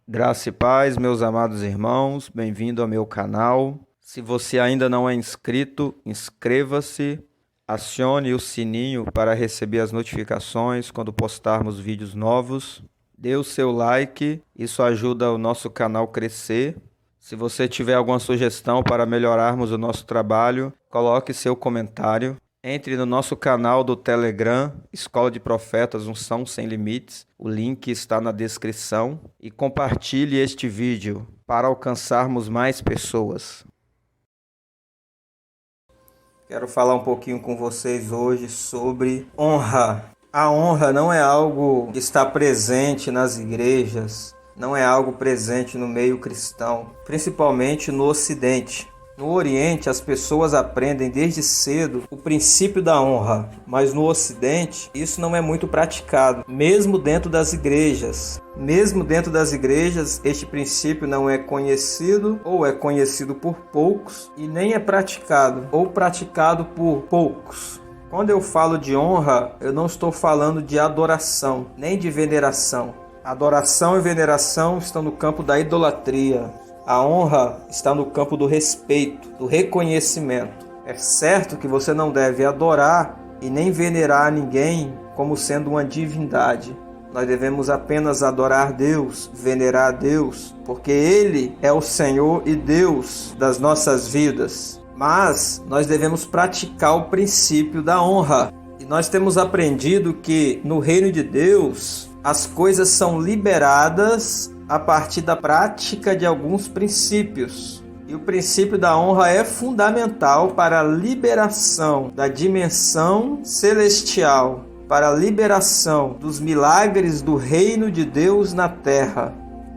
Graça e paz, meus amados irmãos, bem-vindo ao meu canal. Se você ainda não é inscrito, inscreva-se, acione o sininho para receber as notificações quando postarmos vídeos novos. Dê o seu like, isso ajuda o nosso canal a crescer. Se você tiver alguma sugestão para melhorarmos o nosso trabalho, coloque seu comentário. Entre no nosso canal do Telegram, Escola de Profetas Unção Sem Limites. O link está na descrição. E compartilhe este vídeo para alcançarmos mais pessoas. Quero falar um pouquinho com vocês hoje sobre honra. A honra não é algo que está presente nas igrejas, não é algo presente no meio cristão, principalmente no Ocidente. No Oriente, as pessoas aprendem desde cedo o princípio da honra, mas no Ocidente, isso não é muito praticado, mesmo dentro das igrejas. Mesmo dentro das igrejas, este princípio não é conhecido ou é conhecido por poucos e nem é praticado ou praticado por poucos. Quando eu falo de honra, eu não estou falando de adoração, nem de veneração. Adoração e veneração estão no campo da idolatria. A honra está no campo do respeito, do reconhecimento. É certo que você não deve adorar e nem venerar ninguém como sendo uma divindade. Nós devemos apenas adorar Deus, venerar a Deus, porque Ele é o Senhor e Deus das nossas vidas. Mas nós devemos praticar o princípio da honra. E nós temos aprendido que no reino de Deus as coisas são liberadas a partir da prática de alguns princípios. E o princípio da honra é fundamental para a liberação da dimensão celestial, para a liberação dos milagres do reino de Deus na terra.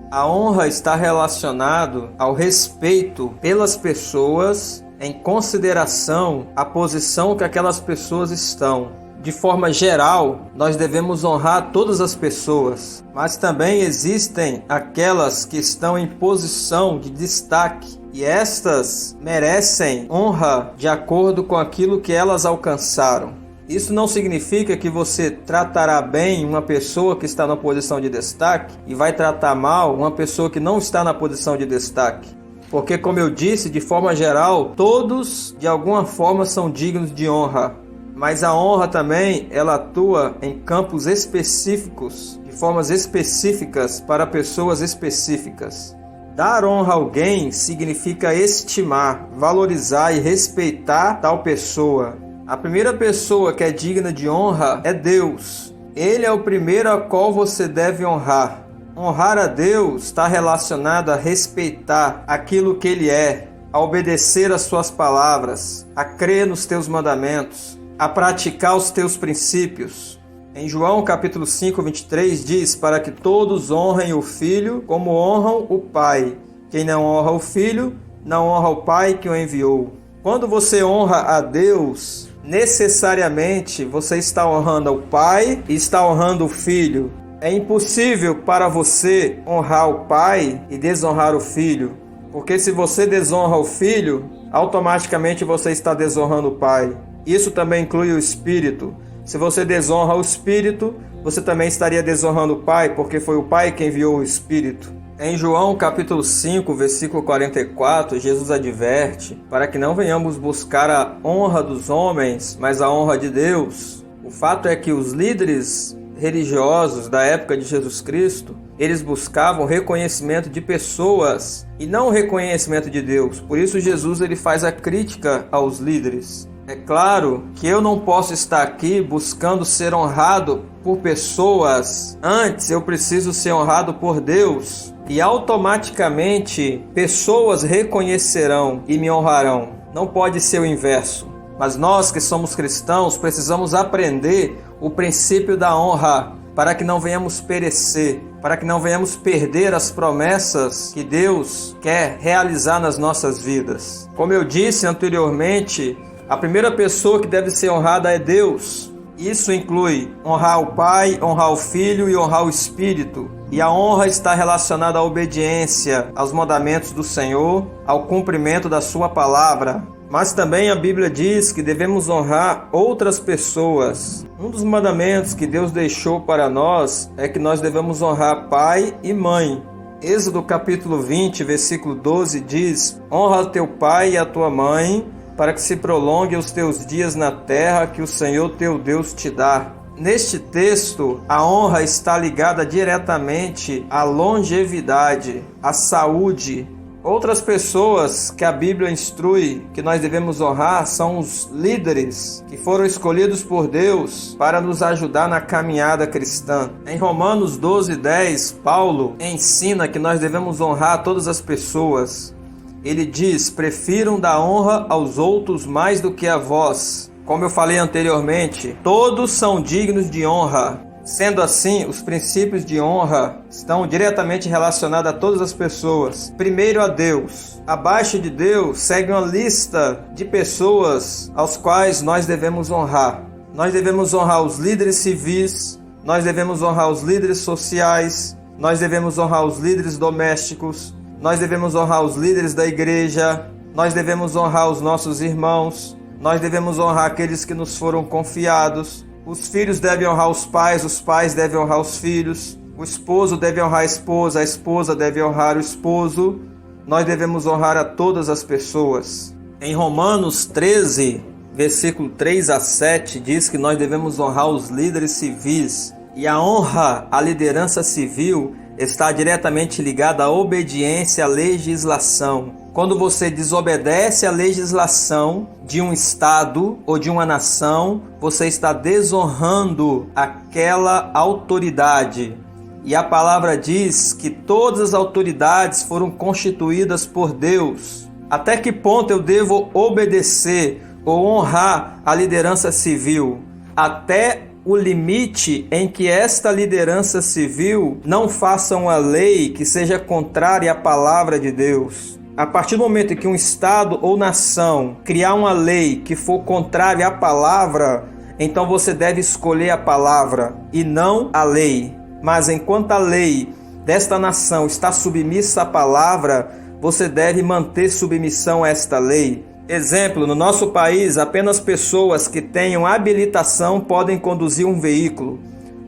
A honra está relacionada ao respeito pelas pessoas, em consideração à posição que aquelas pessoas estão. De forma geral, nós devemos honrar todas as pessoas, mas também existem aquelas que estão em posição de destaque e estas merecem honra de acordo com aquilo que elas alcançaram. Isso não significa que você tratará bem uma pessoa que está na posição de destaque e vai tratar mal uma pessoa que não está na posição de destaque. Porque, como eu disse, de forma geral, todos de alguma forma são dignos de honra. Mas a honra também, ela atua em campos específicos, de formas específicas para pessoas específicas. Dar honra a alguém significa estimar, valorizar e respeitar tal pessoa. A primeira pessoa que é digna de honra é Deus. Ele é o primeiro a qual você deve honrar. Honrar a Deus está relacionado a respeitar aquilo que Ele é, a obedecer às suas palavras, a crer nos teus mandamentos, a praticar os teus princípios. Em João capítulo 5, 23 diz: para que todos honrem o Filho como honram o Pai. Quem não honra o Filho, não honra o Pai que o enviou. Quando você honra a Deus, necessariamente você está honrando o Pai e está honrando o Filho. É impossível para você honrar o Pai e desonrar o Filho, porque se você desonra o Filho, automaticamente você está desonrando o Pai. Isso também inclui o Espírito. Se você desonra o Espírito, você também estaria desonrando o Pai, porque foi o Pai que enviou o Espírito. Em João capítulo 5, versículo 44, Jesus adverte para que não venhamos buscar a honra dos homens, mas a honra de Deus. O fato é que os líderes religiosos da época de Jesus Cristo, eles buscavam reconhecimento de pessoas e não o reconhecimento de Deus. Por isso Jesus ele faz a crítica aos líderes. É claro que eu não posso estar aqui buscando ser honrado por pessoas. Antes eu preciso ser honrado por Deus. E automaticamente pessoas reconhecerão e me honrarão. Não pode ser o inverso. Mas nós que somos cristãos precisamos aprender o princípio da honra para que não venhamos perecer, para que não venhamos perder as promessas que Deus quer realizar nas nossas vidas. Como eu disse anteriormente, a primeira pessoa que deve ser honrada é Deus. Isso inclui honrar o Pai, honrar o Filho e honrar o Espírito. E a honra está relacionada à obediência aos mandamentos do Senhor, ao cumprimento da sua palavra. Mas também a Bíblia diz que devemos honrar outras pessoas. Um dos mandamentos que Deus deixou para nós é que nós devemos honrar pai e mãe. Êxodo capítulo 20, versículo 12 diz: honra teu pai e a tua mãe, para que se prolongue os teus dias na terra que o Senhor teu Deus te dá. Neste texto, a honra está ligada diretamente à longevidade, à saúde. Outras pessoas que a Bíblia instrui que nós devemos honrar são os líderes que foram escolhidos por Deus para nos ajudar na caminhada cristã. Em Romanos 12:10, Paulo ensina que nós devemos honrar todas as pessoas. Ele diz: prefiram dar honra aos outros mais do que a vós. Como eu falei anteriormente, todos são dignos de honra. Sendo assim, os princípios de honra estão diretamente relacionados a todas as pessoas. Primeiro a Deus. Abaixo de Deus segue uma lista de pessoas aos quais nós devemos honrar. Nós devemos honrar os líderes civis, nós devemos honrar os líderes sociais, nós devemos honrar os líderes domésticos, nós devemos honrar os líderes da igreja, nós devemos honrar os nossos irmãos, nós devemos honrar aqueles que nos foram confiados. Os filhos devem honrar os pais devem honrar os filhos, o esposo deve honrar a esposa deve honrar o esposo. Nós devemos honrar a todas as pessoas. Em Romanos 13, versículo 3 a 7, diz que nós devemos honrar os líderes civis. E a honra à liderança civil está diretamente ligada à obediência à legislação. Quando você desobedece à legislação de um estado ou de uma nação, você está desonrando aquela autoridade. E a palavra diz que todas as autoridades foram constituídas por Deus. Até que ponto eu devo obedecer ou honrar a liderança civil? Até o limite em que esta liderança civil não faça uma lei que seja contrária à palavra de Deus. A partir do momento em que um estado ou nação criar uma lei que for contrária à palavra, então você deve escolher a palavra e não a lei. Mas enquanto a lei desta nação está submissa à palavra, você deve manter submissão a esta lei. Exemplo, no nosso país, apenas pessoas que tenham habilitação podem conduzir um veículo.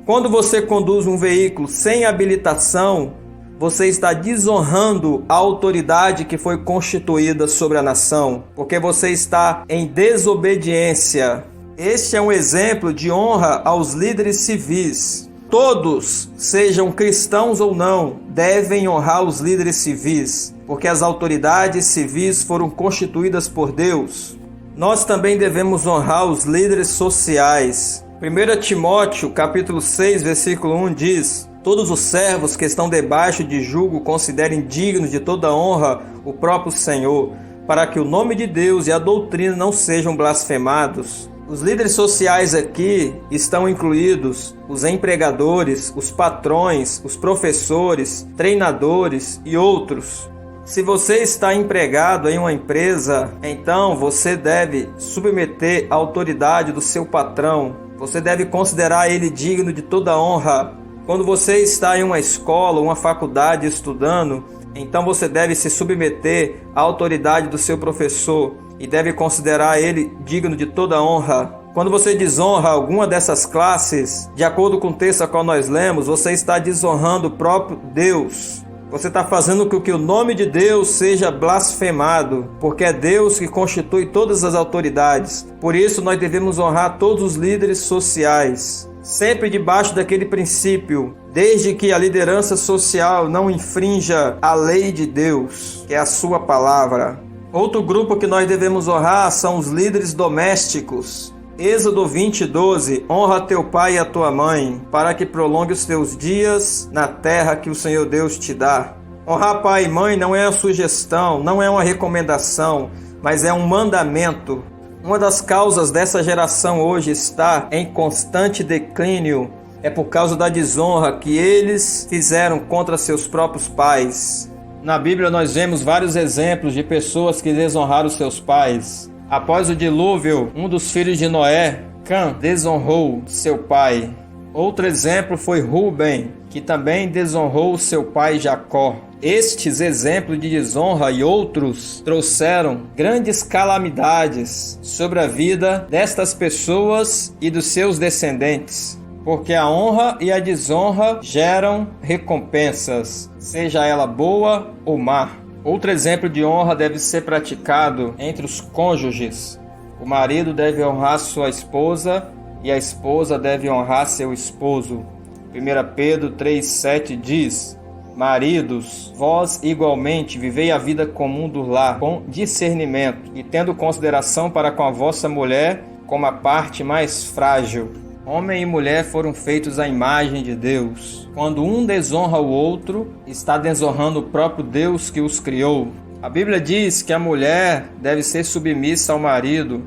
Quando você conduz um veículo sem habilitação, você está desonrando a autoridade que foi constituída sobre a nação, porque você está em desobediência. Este é um exemplo de honra aos líderes civis. Todos, sejam cristãos ou não, devem honrar os líderes civis, porque as autoridades civis foram constituídas por Deus. Nós também devemos honrar os líderes sociais. 1 Timóteo, capítulo 6, versículo 1 diz: todos os servos que estão debaixo de jugo considerem dignos de toda honra o próprio Senhor, para que o nome de Deus e a doutrina não sejam blasfemados. Os líderes sociais aqui estão incluídos os empregadores, os patrões, os professores, treinadores e outros. Se você está empregado em uma empresa, então você deve submeter a autoridade do seu patrão. Você deve considerar ele digno de toda honra. Quando você está em uma escola ou uma faculdade estudando, então você deve se submeter à autoridade do seu professor e deve considerar ele digno de toda honra. Quando você desonra alguma dessas classes, de acordo com o texto a qual nós lemos, você está desonrando o próprio Deus. Você está fazendo com que o nome de Deus seja blasfemado, porque é Deus que constitui todas as autoridades. Por isso nós devemos honrar todos os líderes sociais, sempre debaixo daquele princípio, desde que a liderança social não infrinja a lei de Deus, que é a sua palavra. Outro grupo que nós devemos honrar são os líderes domésticos. Êxodo 20:12, honra teu pai e a tua mãe, para que prolongue os teus dias na terra que o Senhor Deus te dá. Honrar pai e mãe não é uma sugestão, não é uma recomendação, mas é um mandamento. Uma das causas dessa geração hoje está em constante declínio, é por causa da desonra que eles fizeram contra seus próprios pais. Na Bíblia nós vemos vários exemplos de pessoas que desonraram seus pais. Após o dilúvio, um dos filhos de Noé, Cã, desonrou seu pai. Outro exemplo foi Rubem, que também desonrou seu pai Jacó. Estes exemplos de desonra e outros trouxeram grandes calamidades sobre a vida destas pessoas e dos seus descendentes. porque a honra e a desonra geram recompensas, seja ela boa ou má. Outro exemplo de honra deve ser praticado entre os cônjuges. O marido deve honrar sua esposa e a esposa deve honrar seu esposo. 1 Pedro 3,7 diz: maridos, vós igualmente vivei a vida comum do lar com discernimento e tendo consideração para com a vossa mulher como a parte mais frágil. Homem e mulher foram feitos à imagem de Deus. Quando um desonra o outro, está desonrando o próprio Deus que os criou. A Bíblia diz que a mulher deve ser submissa ao marido,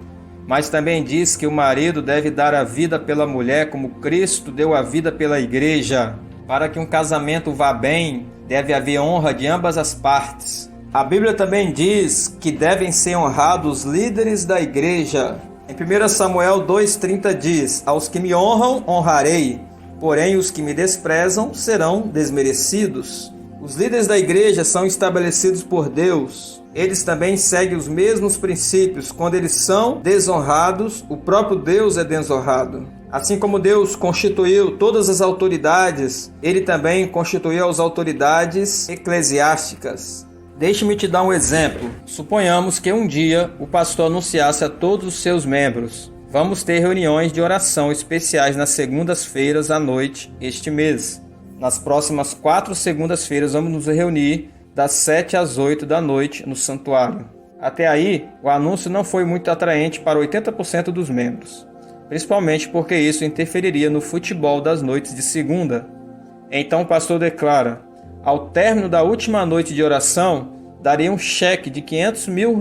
mas também diz que o marido deve dar a vida pela mulher como Cristo deu a vida pela igreja. Para que um casamento vá bem, deve haver honra de ambas as partes. A Bíblia também diz que devem ser honrados os líderes da igreja. Em 1 Samuel 2,30 diz: aos que me honram, honrarei, porém os que me desprezam serão desmerecidos. Os líderes da igreja são estabelecidos por Deus. Eles também seguem os mesmos princípios. Quando eles são desonrados, o próprio Deus é desonrado. Assim como Deus constituiu todas as autoridades, Ele também constituiu as autoridades eclesiásticas. Deixe-me te dar um exemplo. Suponhamos que um dia o pastor anunciasse a todos os seus membros: vamos ter reuniões de oração especiais nas segundas-feiras à noite este mês. Nas próximas 4 segundas-feiras vamos nos reunir das 7 às 8 da noite no santuário. Até aí, o anúncio não foi muito atraente para 80% dos membros, principalmente porque isso interferiria no futebol das noites de segunda. Então o pastor declara: ao término da última noite de oração, daria um cheque de R$500 mil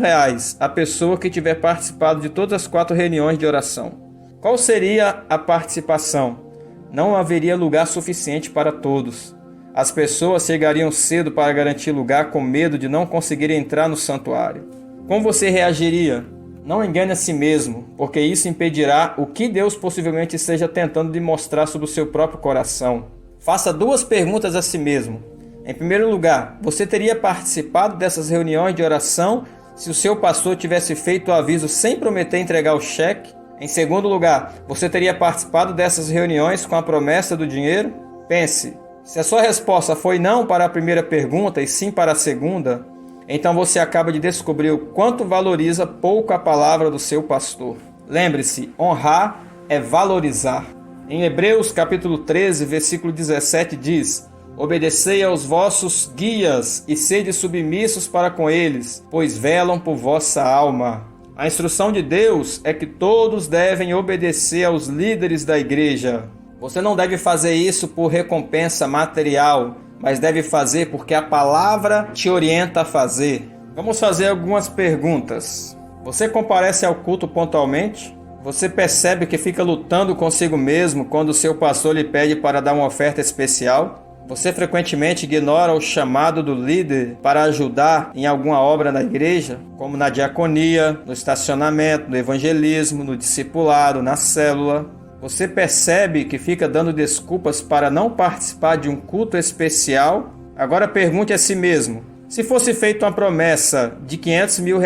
à pessoa que tiver participado de todas as 4 reuniões de oração. Qual seria a participação? Não haveria lugar suficiente para todos. As pessoas chegariam cedo para garantir lugar com medo de não conseguir entrar no santuário. Como você reagiria? Não engane a si mesmo, porque isso impedirá o que Deus possivelmente esteja tentando lhe mostrar sobre o seu próprio coração. Faça 2 perguntas a si mesmo. Em primeiro lugar, você teria participado dessas reuniões de oração se o seu pastor tivesse feito o aviso sem prometer entregar o cheque? Em segundo lugar, você teria participado dessas reuniões com a promessa do dinheiro? Pense, se a sua resposta foi não para a primeira pergunta e sim para a segunda, então você acaba de descobrir o quanto valoriza pouco a palavra do seu pastor. Lembre-se, honrar é valorizar. Em Hebreus capítulo 13, versículo 17 diz: obedecei aos vossos guias e sede submissos para com eles, pois velam por vossa alma. A instrução de Deus é que todos devem obedecer aos líderes da igreja. Você não deve fazer isso por recompensa material, mas deve fazer porque a palavra te orienta a fazer. Vamos fazer algumas perguntas. Você comparece ao culto pontualmente? Você percebe que fica lutando consigo mesmo quando o seu pastor lhe pede para dar uma oferta especial? Você frequentemente ignora o chamado do líder para ajudar em alguma obra na igreja, como na diaconia, no estacionamento, no evangelismo, no discipulado, na célula. Você percebe que fica dando desculpas para não participar de um culto especial? Agora pergunte a si mesmo: se fosse feita uma promessa de R$500 mil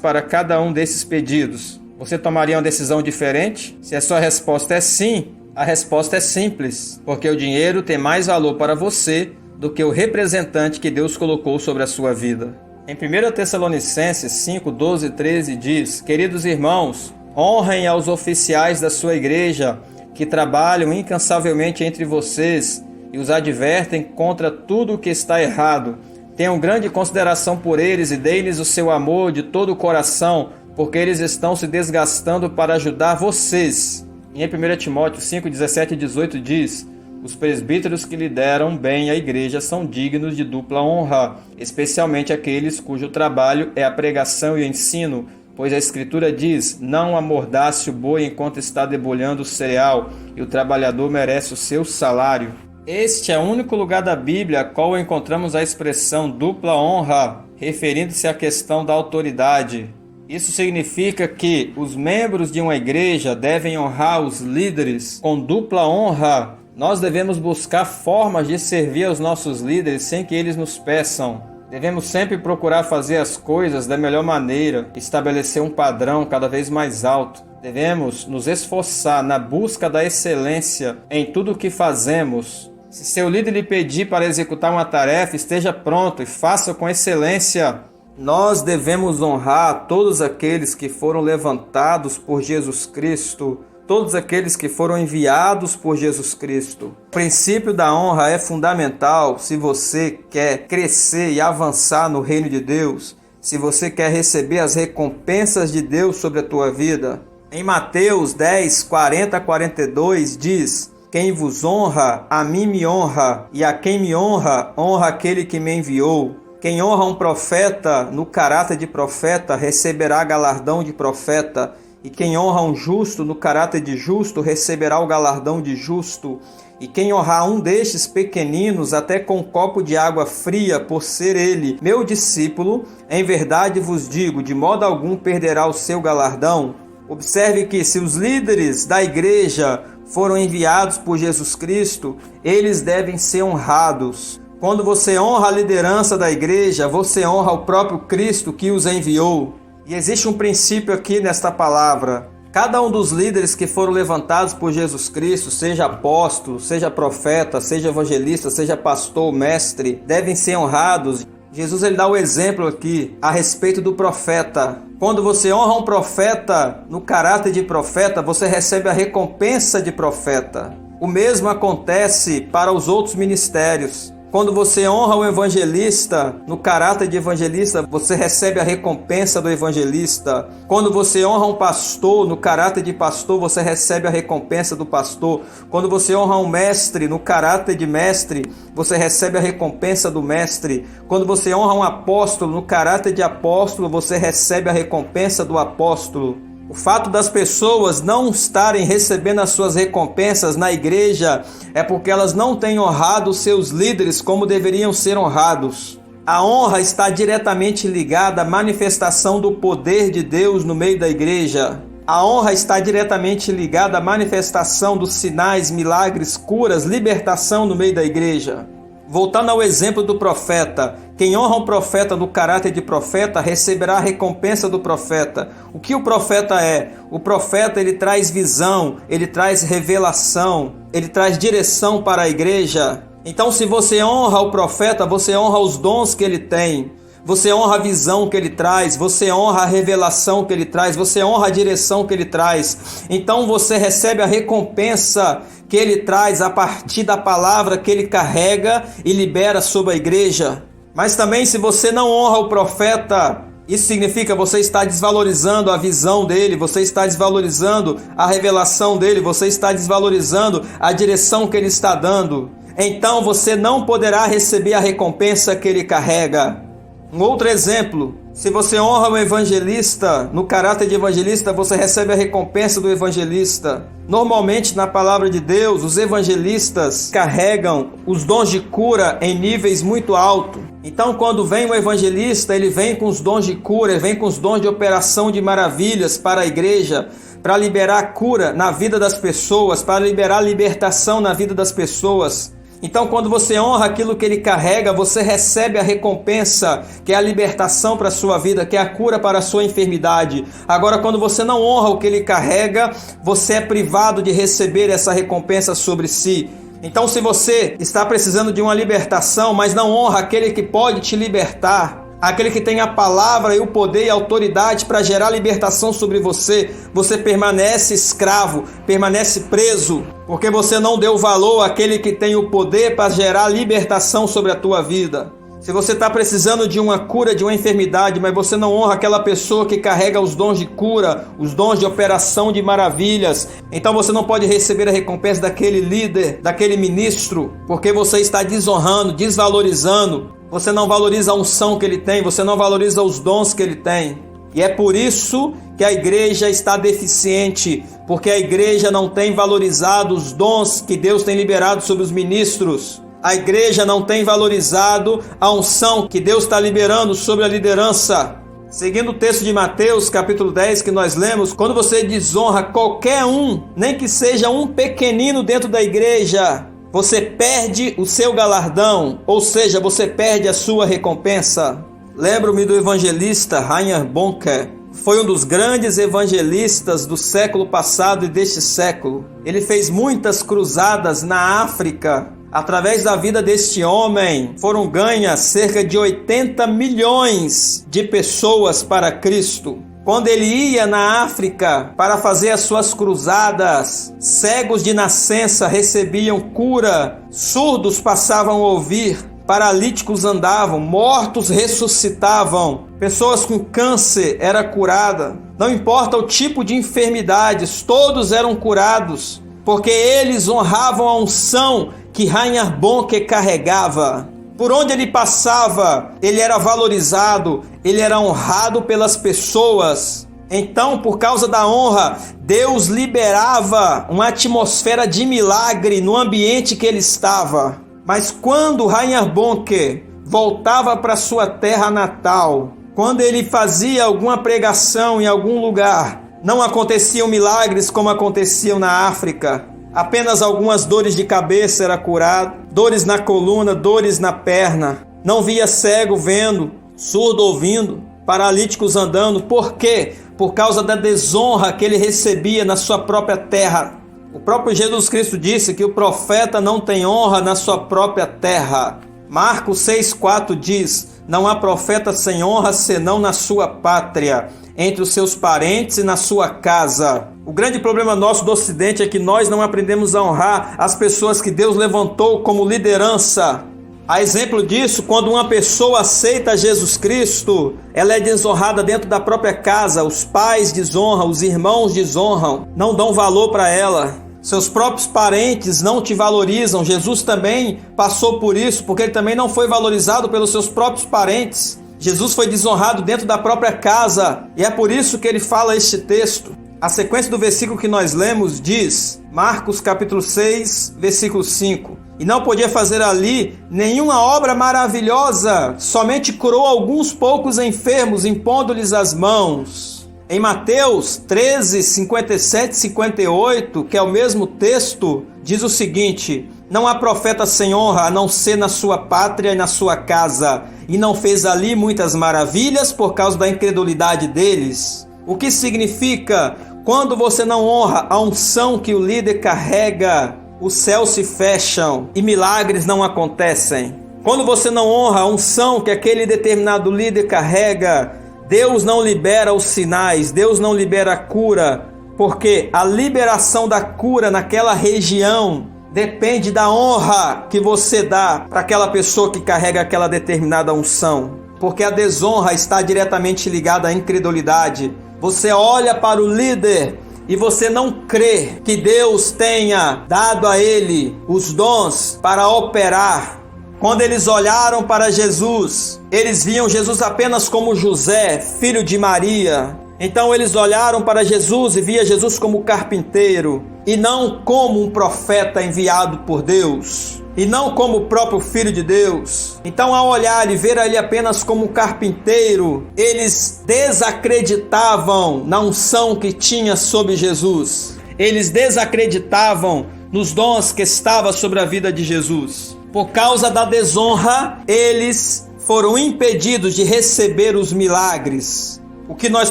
para cada um desses pedidos, você tomaria uma decisão diferente? Se a sua resposta é sim, a resposta é simples, porque o dinheiro tem mais valor para você do que o representante que Deus colocou sobre a sua vida. Em 1 Tessalonicenses 5, 12 e 13 diz: queridos irmãos, honrem aos oficiais da sua igreja que trabalham incansavelmente entre vocês e os advertem contra tudo o que está errado. Tenham grande consideração por eles e deem-lhes o seu amor de todo o coração, porque eles estão se desgastando para ajudar vocês. Em 1 Timóteo 5, 17 e 18 diz: os presbíteros que lideram bem a igreja são dignos de dupla honra, especialmente aqueles cujo trabalho é a pregação e o ensino, pois a Escritura diz: não amordace o boi enquanto está debulhando o cereal, e o trabalhador merece o seu salário. Este é o único lugar da Bíblia a qual encontramos a expressão dupla honra, referindo-se à questão da autoridade. Isso significa que os membros de uma igreja devem honrar os líderes com dupla honra. Nós devemos buscar formas de servir aos nossos líderes sem que eles nos peçam. Devemos sempre procurar fazer as coisas da melhor maneira, estabelecer um padrão cada vez mais alto. Devemos nos esforçar na busca da excelência em tudo o que fazemos. Se seu líder lhe pedir para executar uma tarefa, esteja pronto e faça com excelência. Nós devemos honrar todos aqueles que foram levantados por Jesus Cristo, todos aqueles que foram enviados por Jesus Cristo. O princípio da honra é fundamental se você quer crescer e avançar no reino de Deus, se você quer receber as recompensas de Deus sobre a tua vida. Em Mateus 10, 40 a 42 diz: quem vos honra, a mim me honra, e a quem me honra, honra aquele que me enviou. Quem honra um profeta no caráter de profeta, receberá galardão de profeta. E quem honra um justo no caráter de justo, receberá o galardão de justo. E quem honrar um destes pequeninos, até com um copo de água fria, por ser ele meu discípulo, em verdade vos digo, de modo algum perderá o seu galardão. Observe que se os líderes da igreja foram enviados por Jesus Cristo, eles devem ser honrados. Quando você honra a liderança da igreja, você honra o próprio Cristo que os enviou. E existe um princípio aqui nesta palavra. Cada um dos líderes que foram levantados por Jesus Cristo, seja apóstolo, seja profeta, seja evangelista, seja pastor, mestre, devem ser honrados. Jesus ele dá o exemplo aqui a respeito do profeta. Quando você honra um profeta no caráter de profeta, você recebe a recompensa de profeta. O mesmo acontece para os outros ministérios. Quando você honra o evangelista no caráter de evangelista, você recebe a recompensa do evangelista. Quando você honra um pastor no caráter de pastor, você recebe a recompensa do pastor. Quando você honra um mestre no caráter de mestre, você recebe a recompensa do mestre. Quando você honra um apóstolo no caráter de apóstolo, você recebe a recompensa do apóstolo. O fato das pessoas não estarem recebendo as suas recompensas na igreja é porque elas não têm honrado os seus líderes como deveriam ser honrados. A honra está diretamente ligada à manifestação do poder de Deus no meio da igreja. A honra está diretamente ligada à manifestação dos sinais, milagres, curas, libertação no meio da igreja. Voltando ao exemplo do profeta, quem honra um profeta no caráter de profeta receberá a recompensa do profeta. O que o profeta é? O profeta ele traz visão, ele traz revelação, ele traz direção para a igreja. Então se você honra o profeta, você honra os dons que ele tem. Você honra a visão que ele traz, você honra a revelação que ele traz, você honra a direção que ele traz. Então você recebe a recompensa que ele traz a partir da palavra que ele carrega e libera sobre a igreja. Mas também se você não honra o profeta, isso significa que você está desvalorizando a visão dele, você está desvalorizando a revelação dele, você está desvalorizando a direção que ele está dando. Então você não poderá receber a recompensa que ele carrega. Um outro exemplo, se você honra o evangelista, no caráter de evangelista, você recebe a recompensa do evangelista. Normalmente, na palavra de Deus, os evangelistas carregam os dons de cura em níveis muito altos. Então, quando vem o evangelista, ele vem com os dons de cura, ele vem com os dons de operação de maravilhas para a igreja, para liberar cura na vida das pessoas, para liberar libertação na vida das pessoas. Então, quando você honra aquilo que ele carrega, você recebe a recompensa, que é a libertação para a sua vida, que é a cura para a sua enfermidade. Agora, quando você não honra o que ele carrega, você é privado de receber essa recompensa sobre si. Então, se você está precisando de uma libertação, mas não honra aquele que pode te libertar, aquele que tem a palavra e o poder e a autoridade para gerar libertação sobre você, você permanece escravo, permanece preso, porque você não deu valor àquele que tem o poder para gerar libertação sobre a tua vida. Se você está precisando de uma cura de uma enfermidade, mas você não honra aquela pessoa que carrega os dons de cura, os dons de operação de maravilhas, então você não pode receber a recompensa daquele líder, daquele ministro, porque você está desonrando, desvalorizando. Você não valoriza a unção que ele tem, você não valoriza os dons que ele tem. E é por isso que a igreja está deficiente, porque a igreja não tem valorizado os dons que Deus tem liberado sobre os ministros. A igreja não tem valorizado a unção que Deus está liberando sobre a liderança. Seguindo o texto de Mateus, capítulo 10, que nós lemos, quando você desonra qualquer um, nem que seja um pequenino dentro da igreja, você perde o seu galardão, ou seja, você perde a sua recompensa. Lembro-me do evangelista Reinhard Bonke, foi um dos grandes evangelistas do século passado e deste século. Ele fez muitas cruzadas na África. Através da vida deste homem, foram ganhas cerca de 80 milhões de pessoas para Cristo. Quando ele ia na África para fazer as suas cruzadas, cegos de nascença recebiam cura, surdos passavam a ouvir, paralíticos andavam, mortos ressuscitavam, pessoas com câncer eram curadas. Não importa o tipo de enfermidades, todos eram curados, porque eles honravam a unção que Reinhard Bonnke carregava. Por onde ele passava, ele era valorizado, ele era honrado pelas pessoas. Então, por causa da honra, Deus liberava uma atmosfera de milagre no ambiente que ele estava. Mas quando Reinhard Bonnke voltava para sua terra natal, quando ele fazia alguma pregação em algum lugar, não aconteciam milagres como aconteciam na África. Apenas algumas dores de cabeça eram curadas, dores na coluna, dores na perna. Não via cego vendo, surdo ouvindo, paralíticos andando. Por quê? Por causa da desonra que ele recebia na sua própria terra. O próprio Jesus Cristo disse que o profeta não tem honra na sua própria terra. Marcos 6,4 diz: não há profeta sem honra senão na sua pátria, entre os seus parentes e na sua casa. O grande problema nosso do Ocidente é que nós não aprendemos a honrar as pessoas que Deus levantou como liderança. A exemplo disso, quando uma pessoa aceita Jesus Cristo, ela é desonrada dentro da própria casa. Os pais desonram, os irmãos desonram, não dão valor para ela. Seus próprios parentes não te valorizam. Jesus também passou por isso, porque ele também não foi valorizado pelos seus próprios parentes. Jesus foi desonrado dentro da própria casa, e é por isso que ele fala este texto. A sequência do versículo que nós lemos diz, Marcos capítulo 6, versículo 5: e não podia fazer ali nenhuma obra maravilhosa, somente curou alguns poucos enfermos, impondo-lhes as mãos. Em Mateus 13, 57 e 58, que é o mesmo texto, diz o seguinte: não há profeta sem honra, a não ser na sua pátria e na sua casa, e não fez ali muitas maravilhas por causa da incredulidade deles. O que significa? Quando você não honra a unção que o líder carrega, os céus se fecham e milagres não acontecem. Quando você não honra a unção que aquele determinado líder carrega, Deus não libera os sinais, Deus não libera a cura, porque a liberação da cura naquela região depende da honra que você dá para aquela pessoa que carrega aquela determinada unção. Porque a desonra está diretamente ligada à incredulidade. Você olha para o líder e você não crê que Deus tenha dado a ele os dons para operar. Quando eles olharam para Jesus, eles viam Jesus apenas como José, filho de Maria. Então eles olharam para Jesus e via Jesus como carpinteiro, e não como um profeta enviado por Deus, e não como o próprio Filho de Deus. Então, ao olhar e ver ele apenas como um carpinteiro, eles desacreditavam na unção que tinha sobre Jesus. Eles desacreditavam nos dons que estavam sobre a vida de Jesus. Por causa da desonra, eles foram impedidos de receber os milagres. O que nós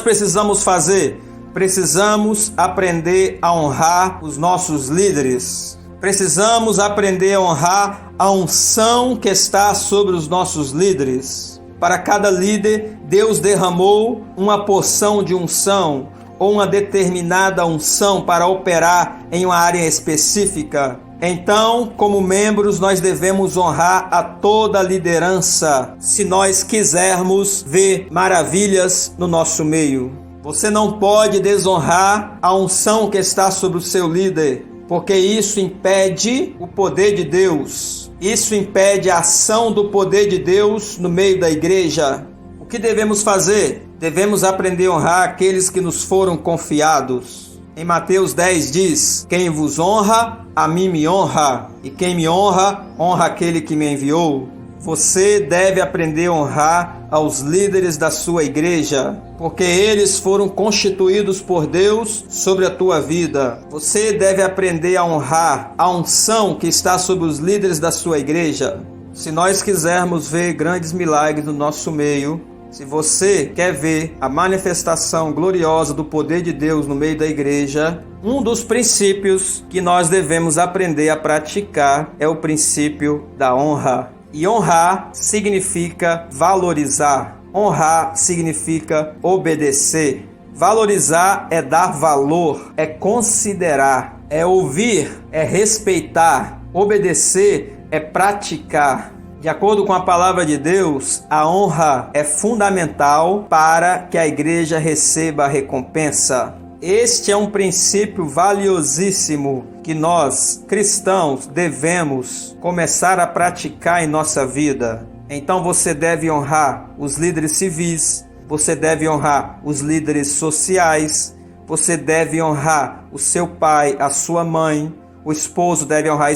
precisamos fazer? Precisamos aprender a honrar os nossos líderes. Precisamos aprender a honrar a unção que está sobre os nossos líderes. Para cada líder, Deus derramou uma porção de unção ou uma determinada unção para operar em uma área específica. Então, como membros, nós devemos honrar a toda a liderança se nós quisermos ver maravilhas no nosso meio. Você não pode desonrar a unção que está sobre o seu líder, porque isso impede o poder de Deus. Isso impede a ação do poder de Deus no meio da igreja. O que devemos fazer? Devemos aprender a honrar aqueles que nos foram confiados. Em Mateus 10 diz: quem vos honra, a mim me honra, e quem me honra, honra aquele que me enviou. Você deve aprender a honrar aos líderes da sua igreja, porque eles foram constituídos por Deus sobre a tua vida. Você deve aprender a honrar a unção que está sobre os líderes da sua igreja. Se nós quisermos ver grandes milagres no nosso meio, Se você quer ver a manifestação gloriosa do poder de Deus no meio da igreja, um dos princípios que nós devemos aprender a praticar é o princípio da honra. E honrar significa valorizar. Honrar significa obedecer. Valorizar é dar valor, é considerar, é ouvir, é respeitar. Obedecer é praticar. De acordo com a palavra de Deus, a honra é fundamental para que a igreja receba a recompensa. Este é um princípio valiosíssimo que nós, cristãos, devemos começar a praticar em nossa vida. Então você deve honrar os líderes civis, você deve honrar os líderes sociais, você deve honrar o seu pai, a sua mãe, o esposo deve honrar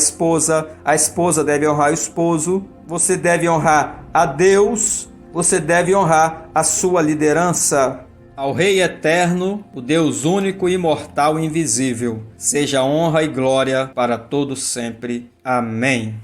a esposa deve honrar o esposo, você deve honrar a Deus, você deve honrar a sua liderança. Ao Rei eterno, o Deus único, imortal e invisível, seja honra e glória para todos sempre. Amém.